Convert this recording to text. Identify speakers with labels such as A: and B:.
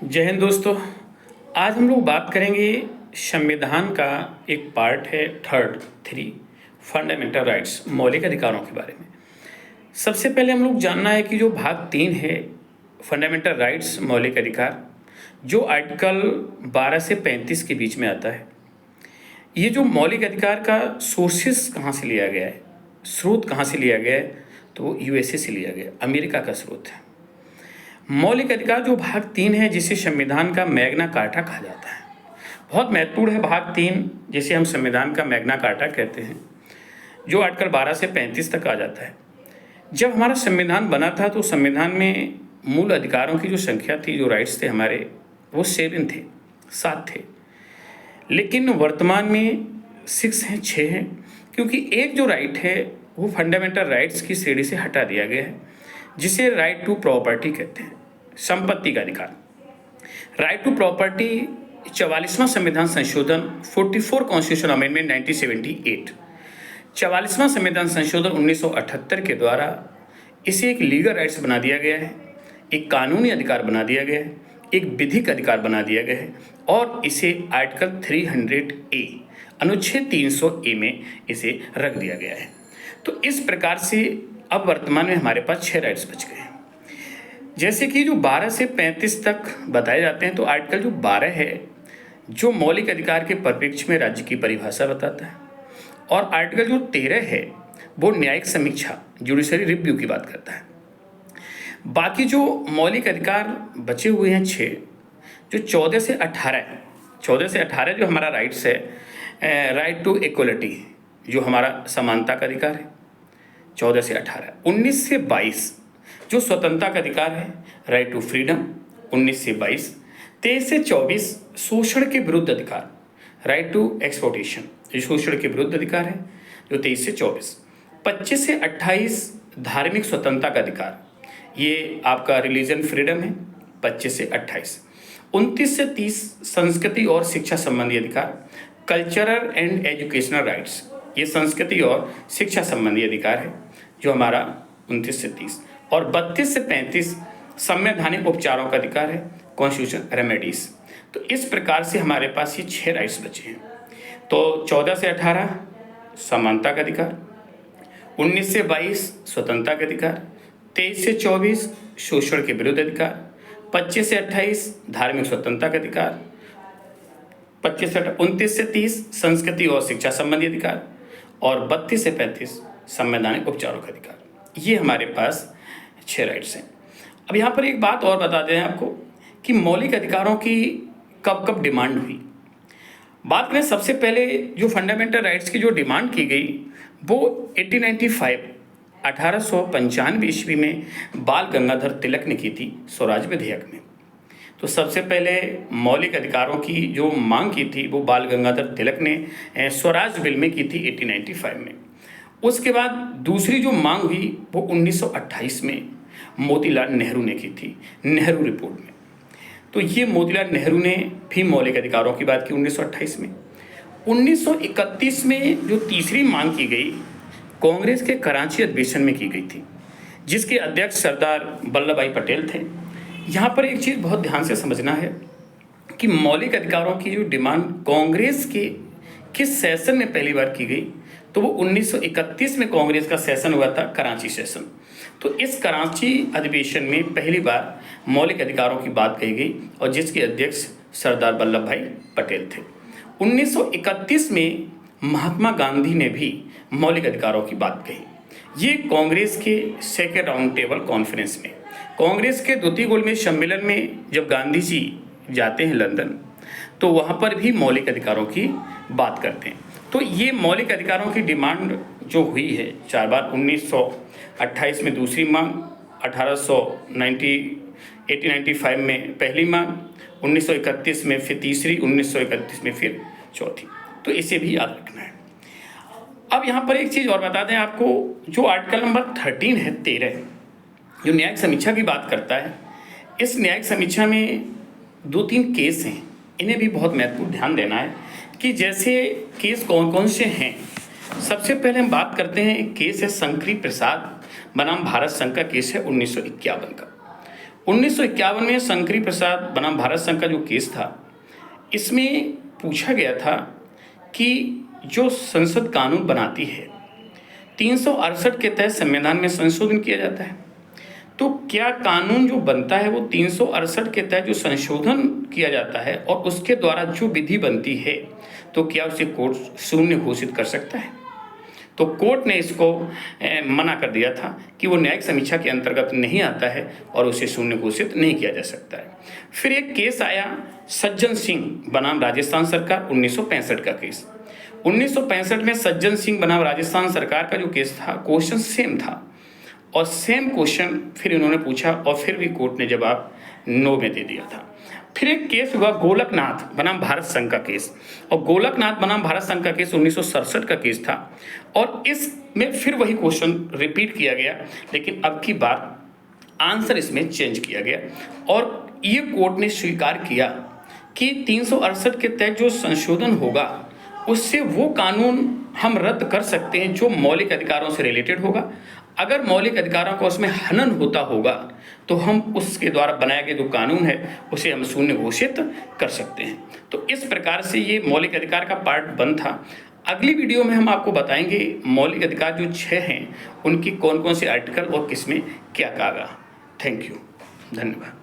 A: जय हिंद दोस्तों। आज हम लोग बात करेंगे संविधान का एक पार्ट है थर्ड 3 फंडामेंटल राइट्स मौलिक अधिकारों के बारे में। सबसे पहले हम लोग जानना है कि जो भाग 3 है फंडामेंटल राइट्स मौलिक अधिकार, जो आर्टिकल 12 से 35 के बीच में आता है। ये जो मौलिक अधिकार का सोर्सेस कहाँ से लिया गया है, स्रोत कहाँ से लिया गया है, तो वो यूएसए से लिया गया, अमेरिका का स्रोत है। मौलिक अधिकार जो भाग 3 है, जिसे संविधान का मैग्ना कार्टा कहा जाता है, बहुत महत्वपूर्ण है भाग 3, जिसे हम संविधान का मैग्ना कार्टा कहते हैं, जो आर्टिकल 12 से 35 तक आ जाता है। जब हमारा संविधान बना था तो संविधान में मूल अधिकारों की जो संख्या थी, जो राइट्स थे हमारे, वो 7 थे। लेकिन वर्तमान में 6 हैं, क्योंकि एक जो राइट है वो फंडामेंटल राइट्स की श्रेणी से हटा दिया गया है, जिसे राइट टू प्रॉपर्टी कहते हैं, संपत्ति का अधिकार। राइट टू प्रॉपर्टी 44वां संविधान संशोधन 44 कॉन्स्टिट्यूशन अमेंडमेंट 1978, 44वां संविधान संशोधन 1978 के द्वारा इसे एक लीगल राइट्स बना दिया गया है, एक कानूनी अधिकार बना दिया गया है, एक विधिक अधिकार बना दिया गया है, और इसे आर्टिकल 300A अनुच्छेद 300A में इसे रख दिया गया है। तो इस प्रकार से अब वर्तमान में हमारे पास 6 राइट्स बच गए हैं। जैसे कि जो 12 से 35 तक बताए जाते हैं, तो आर्टिकल जो 12 है जो मौलिक अधिकार के परिप्रेक्ष्य में राज्य की परिभाषा बताता है, और आर्टिकल जो 13 है वो न्यायिक समीक्षा जुडिशरी रिव्यू की बात करता है। बाकी जो मौलिक अधिकार बचे हुए हैं 6, जो 14 से 18 जो हमारा राइट्स है, राइट टू इक्वलिटी जो हमारा समानता का अधिकार है 14 से 18, 19 से 22 जो स्वतंत्रता का अधिकार है, राइट टू फ्रीडम 19 से 22, 23 से 24 शोषण के विरुद्ध अधिकार, राइट टू एक्सप्लॉयटेशन जो शोषण के विरुद्ध अधिकार है, जो 23 से 24, 25 से 28 धार्मिक स्वतंत्रता का अधिकार, ये आपका रिलीजन फ्रीडम है 25 से 28, 29 से 30 संस्कृति और शिक्षा संबंधी अधिकार, कल्चरल एंड एजुकेशनल राइट्स, ये संस्कृति और शिक्षा संबंधी अधिकार है जो हमारा 29 से 30, और 32 से 35 संवैधानिक उपचारों का अधिकार है, कॉन्स्टिट्यूशन रेमेडीज। तो इस प्रकार से हमारे पास ये 6 राइट्स बचे हैं। तो 14 से 18 समानता का अधिकार, 19 से 22 स्वतंत्रता का अधिकार, 23 से 24 शोषण के विरुद्ध अधिकार, 25 से 28 धार्मिक स्वतंत्रता का अधिकार, 29 से 30 संस्कृति और शिक्षा संबंधी अधिकार, और 32 से 35 संवैधानिक उपचारों का अधिकार। ये हमारे पास 6 राइट्स हैं। अब यहाँ पर एक बात और बता दें आपको कि मौलिक अधिकारों की कब कब डिमांड हुई। बात करें सबसे पहले जो फंडामेंटल राइट्स की जो डिमांड की गई वो 1895 ईस्वी में बाल गंगाधर तिलक ने की थी स्वराज विधेयक में। तो सबसे पहले मौलिक अधिकारों की जो मांग की थी वो बाल गंगाधर तिलक ने स्वराज बिल में की थी 1895 में। उसके बाद दूसरी जो मांग हुई वो 1928 में मोतीलाल नेहरू ने की थी, नेहरू रिपोर्ट में। तो ये मोतीलाल नेहरू ने भी मौलिक अधिकारों की बात की 1928 में। 1931 में जो तीसरी मांग की गई कांग्रेस के कराची अधिवेशन में की गई थी, जिसके अध्यक्ष सरदार वल्लभ भाई पटेल थे। यहाँ पर एक चीज़ बहुत ध्यान से समझना है कि मौलिक अधिकारों की जो डिमांड कांग्रेस के किस सेशन में पहली बार की गई, तो वो 1931 में कांग्रेस का सेशन हुआ था, कराची सेशन। तो इस कराची अधिवेशन में पहली बार मौलिक अधिकारों की बात कही गई, और जिसके अध्यक्ष सरदार वल्लभ भाई पटेल थे। 1931 में महात्मा गांधी ने भी मौलिक अधिकारों की बात कही। ये कांग्रेस के सेकेंड राउंड टेबल कॉन्फ्रेंस में, कांग्रेस के द्वितीय गोलमेज सम्मेलन में जब गांधी जी जाते हैं लंदन, तो वहाँ पर भी मौलिक अधिकारों की बात करते हैं। तो ये मौलिक अधिकारों की डिमांड जो हुई है 4 बार, 1928 में दूसरी मांग, 1895 में पहली मांग, 1931 में फिर तीसरी, 1931 में फिर चौथी। तो इसे भी याद रखना है। अब यहाँ पर एक चीज़ और बता दें आपको, जो आर्टिकल नंबर 13 है 13, जो न्यायिक समीक्षा की बात करता है, इस न्यायिक समीक्षा में 2-3 केस हैं, इन्हें भी बहुत महत्वपूर्ण ध्यान देना है कि जैसे केस कौन कौन से हैं। सबसे पहले हम बात करते हैं, केस है शंकरी प्रसाद बनाम भारत संघ का केस है 1951 का। 1951 में शंकरी प्रसाद बनाम भारत संघ का जो केस था, इसमें पूछा गया था कि जो संसद कानून बनाती है 368 के तहत संविधान में संशोधन किया जाता है, तो क्या कानून जो बनता है वो 368 के तहत जो संशोधन किया जाता है और उसके द्वारा जो विधि बनती है, तो क्या उसे कोर्ट शून्य घोषित कर सकता है? तो कोर्ट ने इसको मना कर दिया था कि वो न्यायिक समीक्षा के अंतर्गत नहीं आता है और उसे शून्य घोषित नहीं किया जा सकता है। फिर एक केस आया सज्जन सिंह बनाम राजस्थान सरकार, 1965 का केस। 1965 में सज्जन सिंह बनाम राजस्थान सरकार का जो केस था, क्वेश्चन सेम था और सेम क्वेश्चन फिर इन्होंने पूछा और फिर भी कोर्ट ने जवाब नो में दे दिया था। फिर एक केस हुआ गोलकनाथ बनाम भारत संघ का केस, और गोलकनाथ बनाम भारत संघ का केस 1967 का केस था और इसमें फिर वही क्वेश्चन रिपीट किया गया, लेकिन अब की बार आंसर इसमें चेंज किया गया और ये कोर्ट ने स्वीकार किया कि 368 के तहत जो संशोधन होगा उससे वो कानून हम रद्द कर सकते हैं जो मौलिक अधिकारों से रिलेटेड होगा। अगर मौलिक अधिकारों का उसमें हनन होता होगा तो हम उसके द्वारा बनाया गया जो कानून है उसे हम शून्य घोषित कर सकते हैं। तो इस प्रकार से ये मौलिक अधिकार का पार्ट 1 था। अगली वीडियो में हम आपको बताएंगे मौलिक अधिकार जो 6 हैं उनकी कौन कौन से आर्टिकल और किसमें क्या कहा। थैंक यू, धन्यवाद।